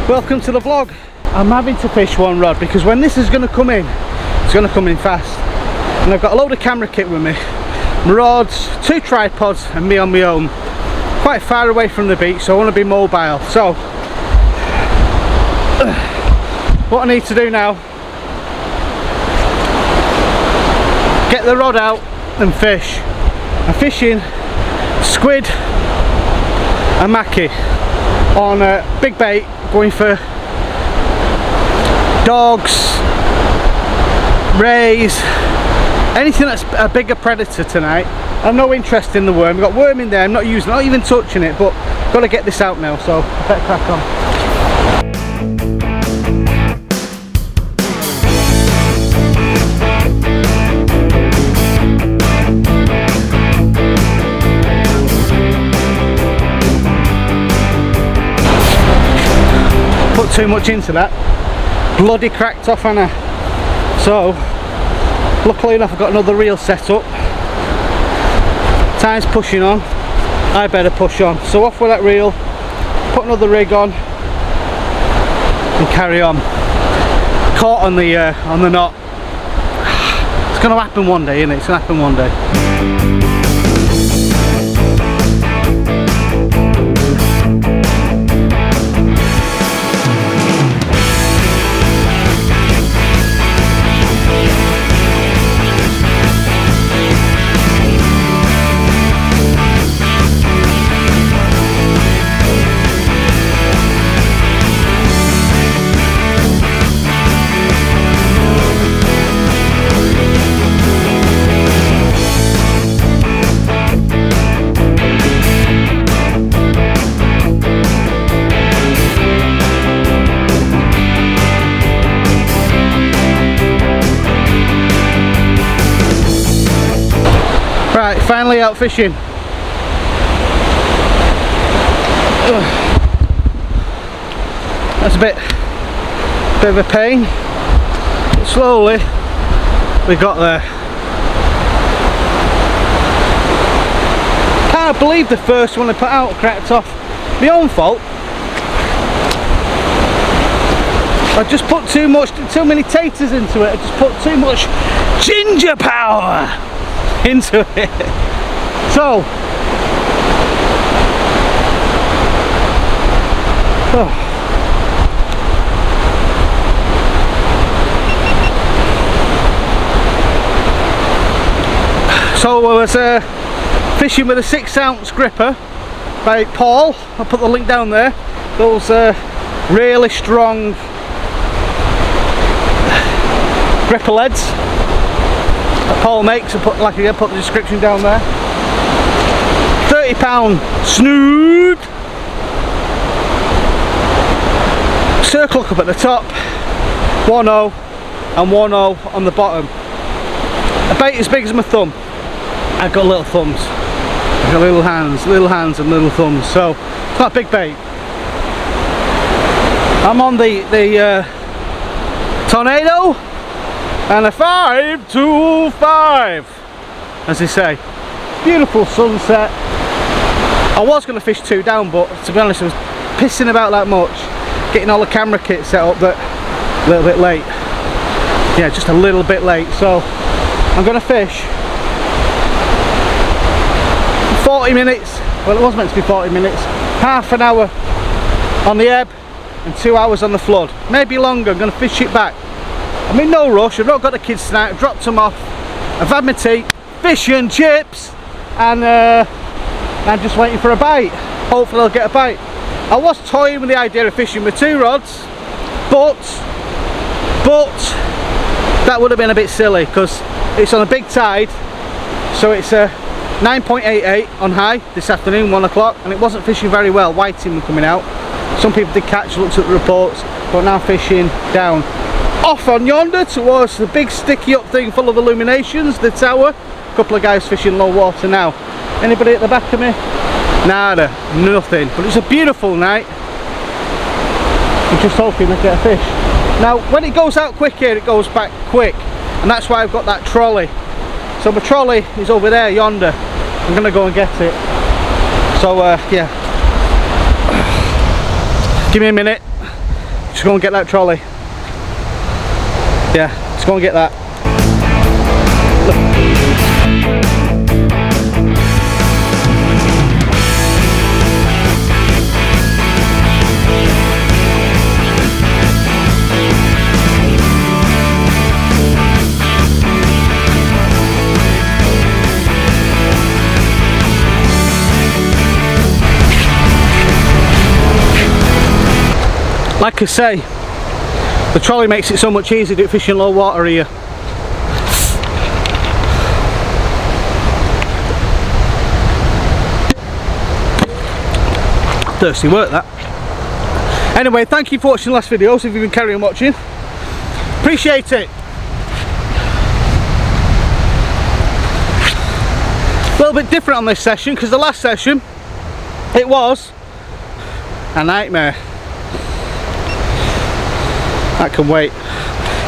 Welcome to the vlog. I'm having to fish one rod because when this is going to come in, it's going to come in fast. And I've got a load of camera kit with me, my rods, 2 tripods and me on my own. Quite far away from the beach, so I want to be mobile. So, what I need to do now, get the rod out and fish. I'm fishing squid and mackie on a big bait, going for dogs, rays, anything that's a bigger predator tonight. I've no interest in the worm. We've got worm in there, I'm not using it, not even touching it, but got to get this out now, so I better crack on. Put too much into that, bloody cracked off, Anna. So luckily enough I've got another reel set up. Time's pushing on, I better push on. So off with that reel, put another rig on and carry on. Caught on the knot. It's gonna happen one day, isn't it? It's gonna happen one day. Right, finally out fishing. That's a bit of a pain, but slowly we got there. Can't believe the first one I put out cracked off. My own fault. I just put too many taters into it. I just put too much ginger power into it. So I was fishing with a 6-ounce gripper by Paul. I'll put the link down there. Those really strong gripper leads that Paul makes. I'll put the description down there. 30-pound snood. Circle hook up at the top, 1/0 and 1/0 on the bottom. A bait as big as my thumb. I've got little thumbs. I've got little hands and little thumbs. So it's not a big bait. I'm on the Tornado and a 525, as they say. Beautiful sunset. I was going to fish 2 down, but to be honest I was pissing about that much, getting all the camera kit set up, that a little bit late. Yeah, just a little bit late. So I'm going to fish 40 minutes. Well, it was meant to be 40 minutes. Half an hour on the ebb and 2 hours on the flood. Maybe longer. I'm going to fish it back. I'm in no rush. I've not got the kids tonight. I've dropped them off. I've had my tea, fish and chips, and I'm just waiting for a bite. Hopefully I'll get a bite. I was toying with the idea of fishing with 2 rods, but that would have been a bit silly because it's on a big tide, so it's a 9.88 on high this afternoon, 1 o'clock, and it wasn't fishing very well. Whiting were coming out. Some people did catch, looked at the reports, but now fishing down. Off on yonder towards the big sticky up thing full of illuminations, the tower. A couple of guys fishing low water now. Anybody at the back of me? Nada, nothing. But it's a beautiful night. I'm just hoping I get a fish. Now, when it goes out quick here, it goes back quick, and that's why I've got that trolley. So my trolley is over there, yonder. I'm gonna go and get it. So yeah, give me a minute. Just go and get that trolley. Yeah, let's go and get that. Like I say, the trolley makes it so much easier to fish in low water here. Thirsty work that. Anyway, thank you for watching the last videos, if you've been carrying watching. Appreciate it. A little bit different on this session, because the last session, it was a nightmare. That can wait.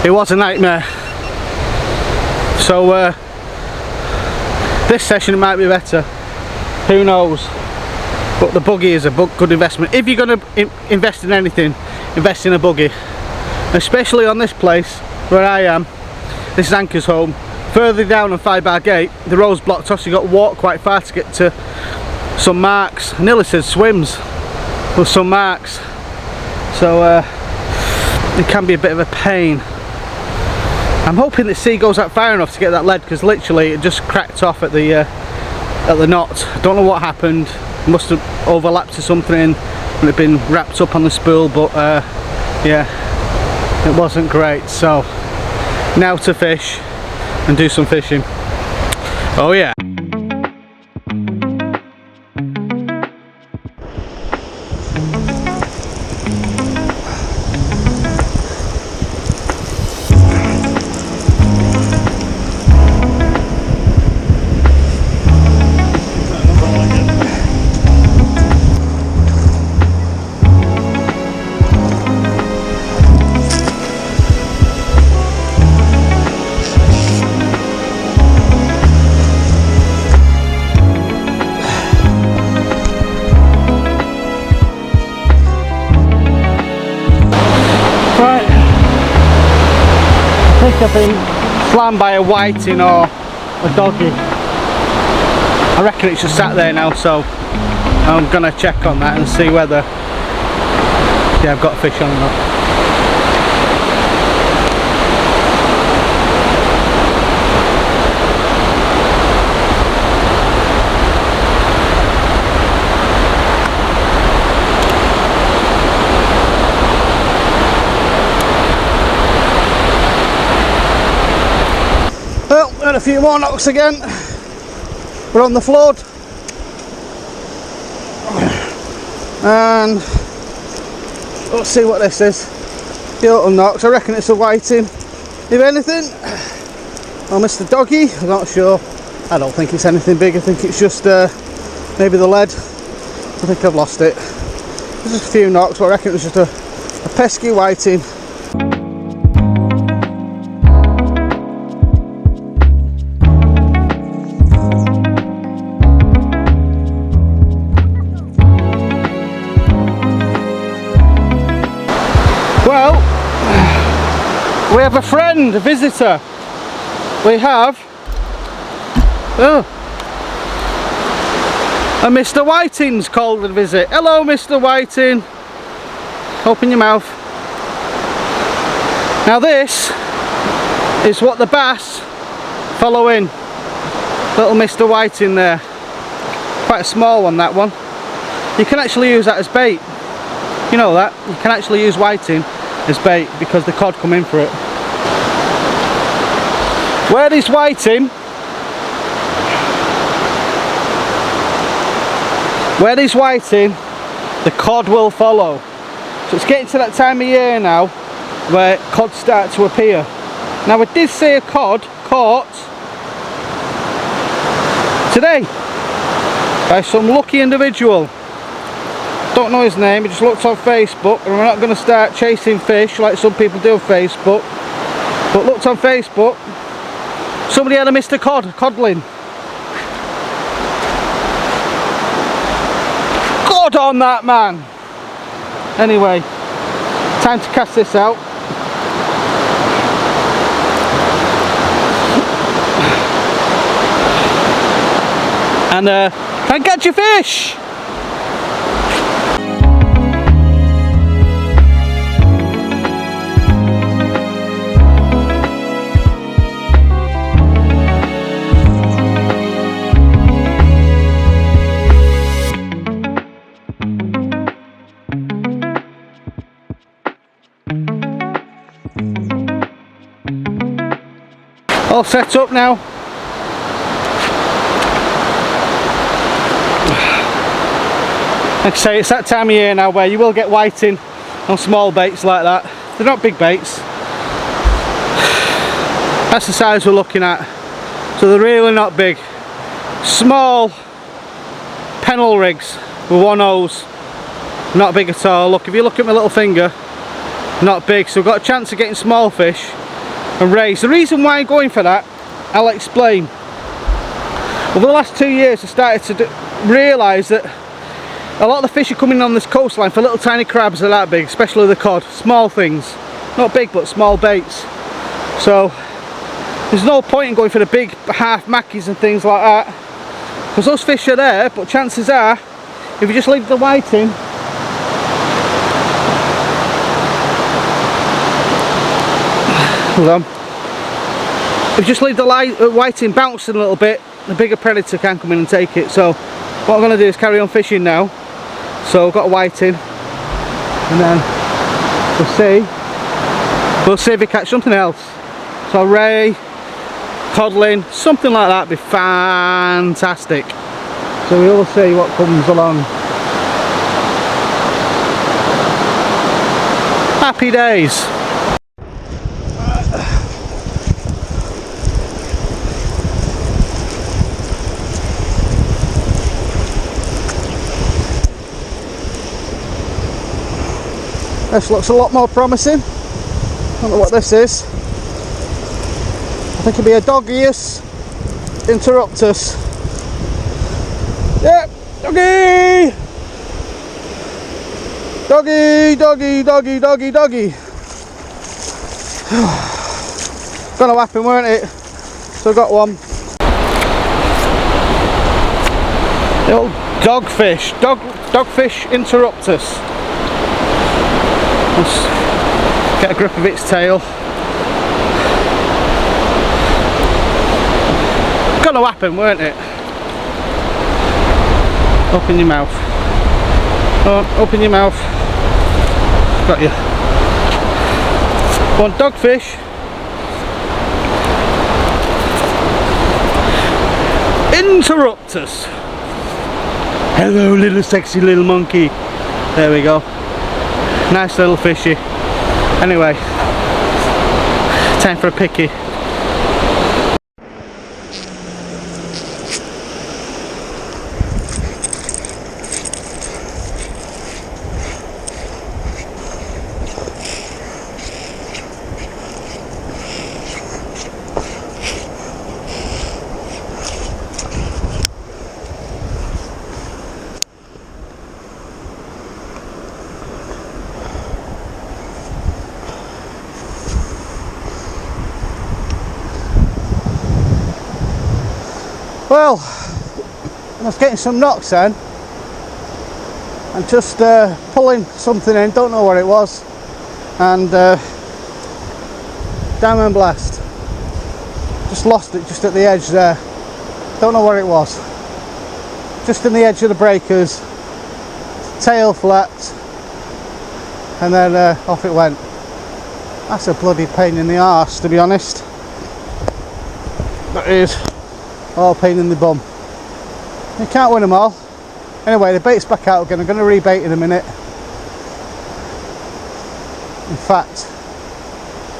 It was a nightmare. So this session might be better. Who knows? But the buggy is a good investment. If you're going to invest in anything, invest in a buggy. Especially on this place where I am. This is Anchorsholme. Further down on 5 Bar Gate, the road's blocked off, so you've got to walk quite far to get to some marks. I nearly said swims, with some marks. So it can be a bit of a pain. I'm hoping the sea goes out far enough to get that lead, because literally it just cracked off at the knot. I don't know what happened. It must have overlapped to something and it had been wrapped up on the spool, but yeah, it wasn't great. So now to fish and do some fishing. Oh yeah. I think I've been slammed by a whiting or a doggy. I reckon it's just sat there now, so I'm gonna check on that and see whether I've got a fish on or not. Well, we had a few more knocks again. We're on the flood, and let's see what this is. The autumn knocks. I reckon it's a whiting. If anything, or Mr. Doggy, I'm not sure. I don't think it's anything big. I think it's just maybe the lead. I think I've lost it. There's just a few knocks, but I reckon it was just a pesky whiting. Well, we have a friend, a visitor. We have a Mr. Whiting's called to visit. Hello, Mr. Whiting. Open your mouth. Now this is what the bass follow in. Little Mr. Whiting there. Quite a small one, that one. You can actually use that as bait. You know that? You can actually use whiting as bait because the cod come in for it. Where this whiting Where there's whiting, the cod will follow. So it's getting to that time of year now where cod start to appear. Now I did see a cod caught today by some lucky individual. Don't know his name, he just looked on Facebook, and we're not going to start chasing fish like some people do on Facebook, but looked on Facebook, somebody had a Mr. Codling. God on that man! Anyway, time to cast this out. And try and catch your fish! All set up now. Like I say, it's that time of year now where you will get whiting on small baits like that. They're not big baits. That's the size we're looking at. So they're really not big. Small pennel rigs with one hose. Not big at all. Look, if you look at my little finger, not big. So we've got a chance of getting small fish and raise. The reason why I'm going for that, I'll explain. Over the last 2 years I started to realise that a lot of the fish are coming on this coastline for little tiny crabs that are that big, especially the cod. Small things, not big but small baits. So there's no point in going for the big half mackies and things like that, because those fish are there, but chances are if you just leave the whiting, hold on, if you just leave the whiting bouncing a little bit, the bigger predator can come in and take it. So what I'm going to do is carry on fishing now. So I've got a whiting, and then we'll see if we catch something else. So ray, codling, something like that would be fantastic. So we will see what comes along. Happy days. This looks a lot more promising. I don't know what this is. I think it'll be a Doggius interruptus. Yep, doggy! Doggy, doggy, doggy, doggy, doggy. Gonna happen, weren't it? So I got one. The old dogfish, dogfish interruptus. Let's get a grip of its tail. Gonna happen, weren't it? Open your mouth. Oh, open your mouth. Got you. One dogfish. Interruptus. Hello, little sexy little monkey. There we go. Nice little fishy. Anyway, time for a picky. Well, I was getting some knocks then, and just pulling something in, don't know what it was, and diamond blast. Just lost it just at the edge there, don't know what it was. Just in the edge of the breakers, tail flapped, and then off it went. That's a bloody pain in the arse, to be honest. That is all pain in the bum. You can't win them all. Anyway, the bait's back out again. I'm going to rebait in a minute. In fact,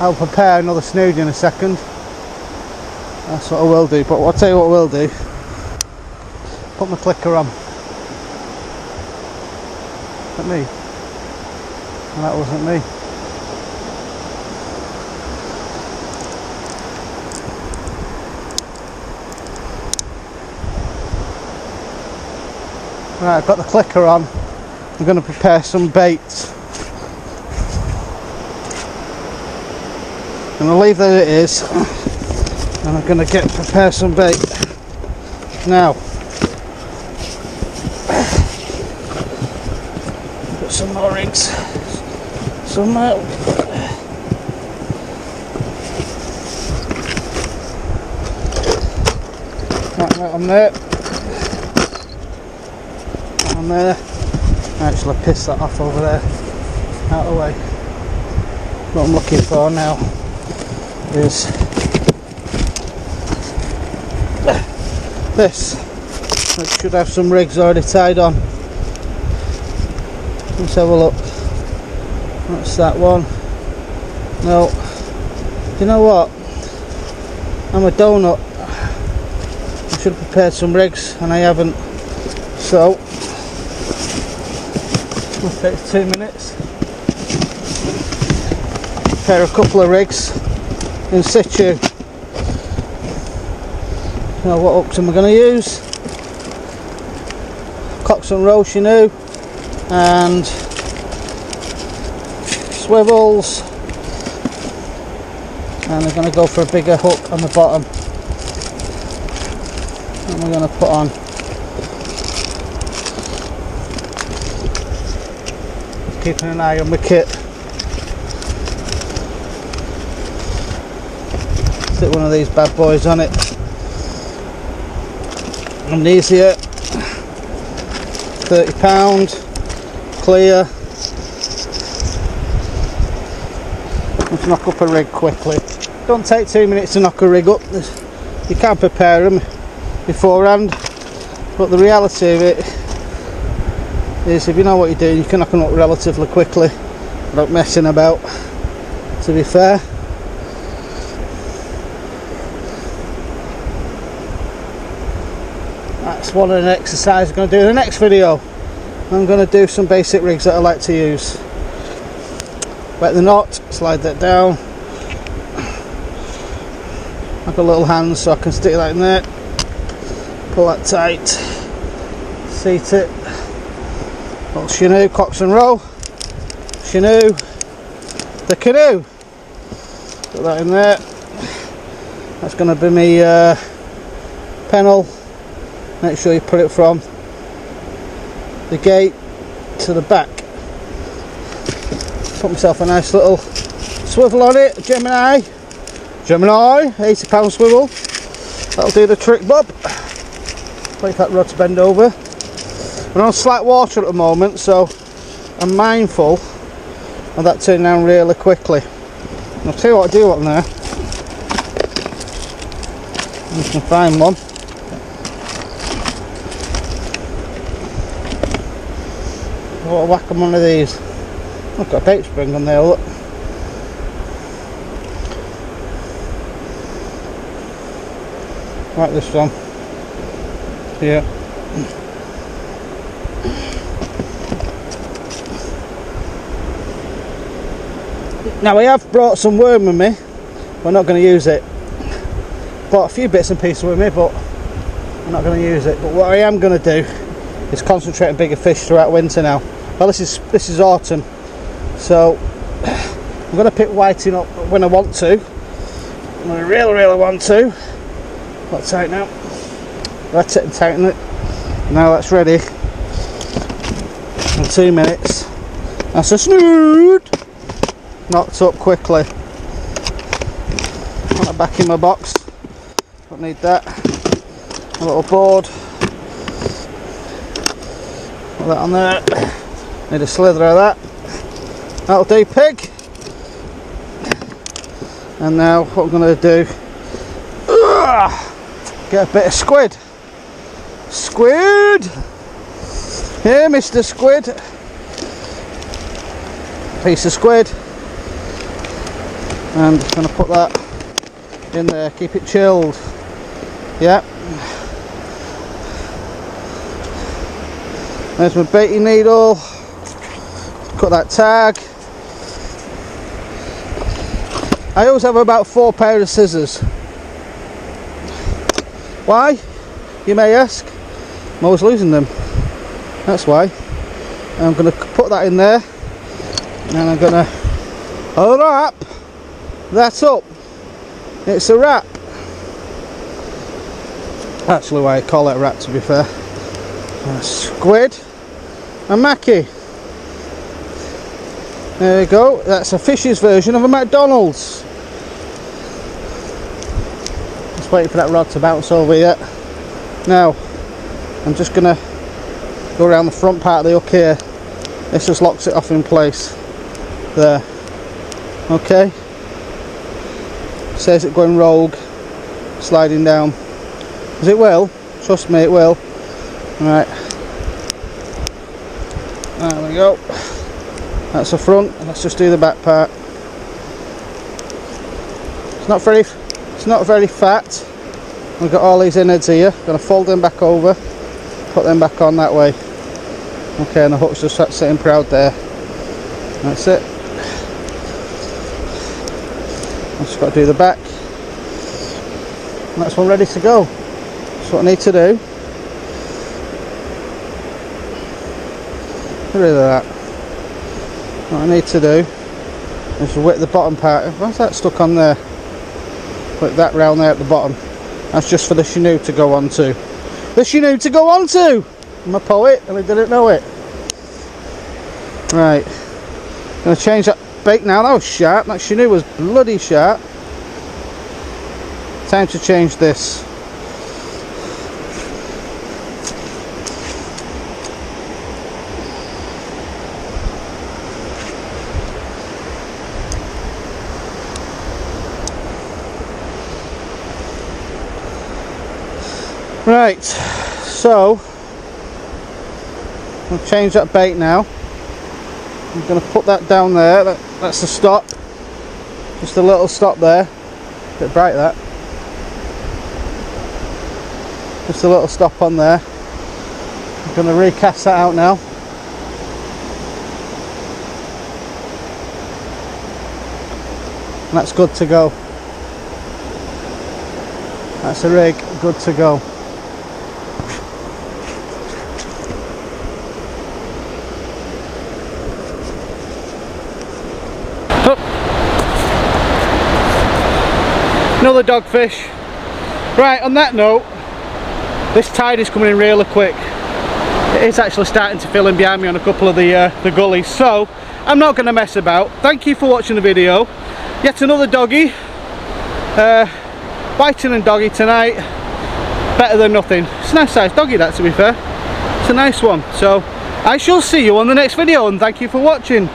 I'll prepare another snood in a second. That's what I will do. But I'll tell you what I will do. Put my clicker on. Is that me? And that wasn't me. Right, I've got the clicker on. I'm going to prepare some baits. I'm going to leave that it is, and I'm going to prepare some bait. Now, put some more rigs. Some right on there. On there. Actually, I pissed that off over there. Out of the way. What I'm looking for now is this. It should have some rigs already tied on. Let's have a look. That's that one. No. You know what? I'm a donut. I should have prepared some rigs and I haven't. So it takes 2 minutes. Prepare a couple of rigs in situ. Now what hooks am I going to use? Cox and row canoe and swivels, and I'm going to go for a bigger hook on the bottom. And we're going to put on keeping an eye on my kit. Stick one of these bad boys on it. Amnesia, £30, clear. Let's knock up a rig quickly. Don't take 2 minutes to knock a rig up. You can't prepare them beforehand, but the reality of it is if you know what you're doing, you can knock them up relatively quickly without messing about, to be fair. That's one of the exercises I'm going to do in the next video. I'm going to do some basic rigs that I like to use. Wet the knot, slide that down. I've got little hands so I can stick that in there. Pull that tight. Seat it. Little canoe, cox and row. Canoe. The canoe. Put that in there. That's going to be my pennel. Make sure you put it from the gate to the back. Put myself a nice little swivel on it, Gemini, £80 swivel. That'll do the trick, Bob. Wait for that rod to bend over. We're on slight water at the moment, so I'm mindful of that turning down really quickly. And I'll tell you what I do on there. You can find one. I'll whack on one of these. I've got a bait spring on there, look. Like this one. Yeah. Now I have brought some worm with me. We're not going to use it. Bought a few bits and pieces with me, but I'm not going to use it. But what I am going to do is concentrate on bigger fish throughout winter now. Well, this is autumn, so I'm going to pick whiting up when I want to. When I really want to. Got tight now. Let it and tighten it. Now that's ready. In 2 minutes. That's a snood. Knocked up quickly. Put that back in my box. Don't need that. A little board. Put that on there. Need a slither of that. That'll do, pig. And now what I'm going to do, get a bit of squid. Squid! Here, Mr. Squid. Piece of squid. And I'm going to put that in there, keep it chilled. Yeah. There's my baiting needle. Cut that tag. I always have about 4 pairs of scissors. Why? You may ask. I'm always losing them. That's why. I'm going to put that in there. And I'm going to wrap that up. It's a wrap. Actually, why I call it a wrap, to be fair. Squid and Mackie. There we go. That's a fish's version of a McDonald's. Just waiting for that rod to bounce over yet. Now, I'm just going to go around the front part of the hook here. This just locks it off in place. There. Okay. Says it going rogue, sliding down. As it will. Trust me, it will. Right. There we go. That's the front. Let's just do the back part. It's not very fat. We've got all these innards here. Going to fold them back over, put them back on that way. Okay, and the hook's just sitting proud there. That's it. I've just got to do the back. And that's one ready to go. That's what I need to do. Get rid of that. What I need to do is whip the bottom part. Why's that stuck on there? Put that round there at the bottom. That's just for the canoe to go onto. The canoe to go onto! I'm a poet and I didn't know it. Right. I'm going to change that bait now. That was sharp. That canoe was bloody sharp. Time to change this. Right, so I'll change that bait now. I'm going to put that down there. That's the stop. Just a little stop there. Bit bright that. Just a little stop on there. I'm going to recast that out now. And that's good to go. That's a rig, good to go. Another dogfish. Right, on that note, this tide is coming in really quick. It is actually starting to fill in behind me on a couple of the gullies, so I'm not going to mess about. Thank you for watching the video. Yet another doggy. Whiting and doggy tonight. Better than nothing. It's a nice sized doggy, that, to be fair. It's a nice one. So I shall see you on the next video, and thank you for watching.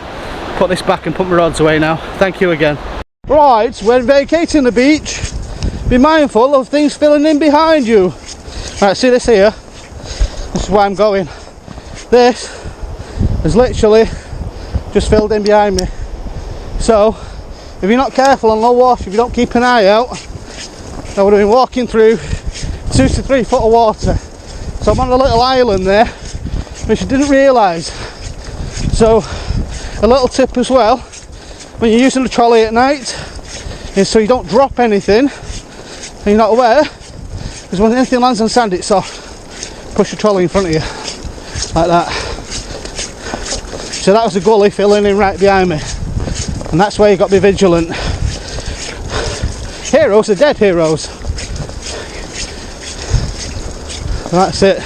Put this back and put my rods away now. Thank you again. Right, we're vacating the beach. Be mindful of things filling in behind you. Right, see this here? This is where I'm going. This is literally just filled in behind me. So, if you're not careful on low water, if you don't keep an eye out, I would have been walking through 2 to 3 foot of water. So I'm on a little island there, which I didn't realise. So, a little tip as well, when you're using the trolley at night, is so you don't drop anything and you're not aware, because when anything lands on sand, it's off. Push the trolley in front of you like that. So that was a gully filling in right behind me, and that's where you've got to be vigilant. Heroes are dead heroes. That's it.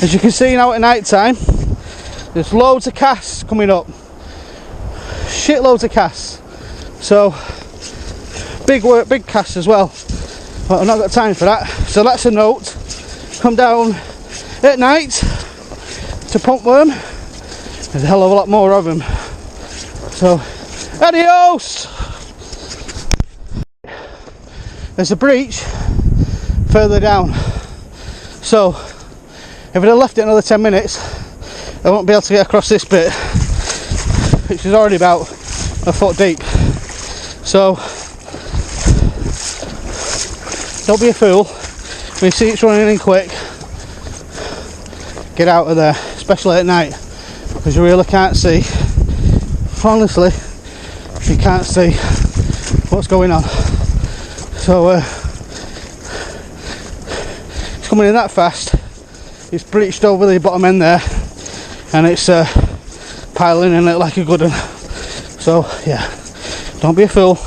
As you can see now at night time, there's loads of casts coming up. Shitloads of casts. So big work, big casts as well. But I've not got time for that. So that's a note. Come down at night to pump worm. There's a hell of a lot more of them. So adios! There's a breach further down. So if I'd have left it another 10 minutes, I won't be able to get across this bit, which is already about a foot deep. So don't be a fool. When you see it's running in quick, get out of there, especially at night, because you really can't see. Honestly, you can't see what's going on. So it's coming in that fast. It's breached over the bottom end there, and it's piling in it like a good one. So yeah, don't be a fool.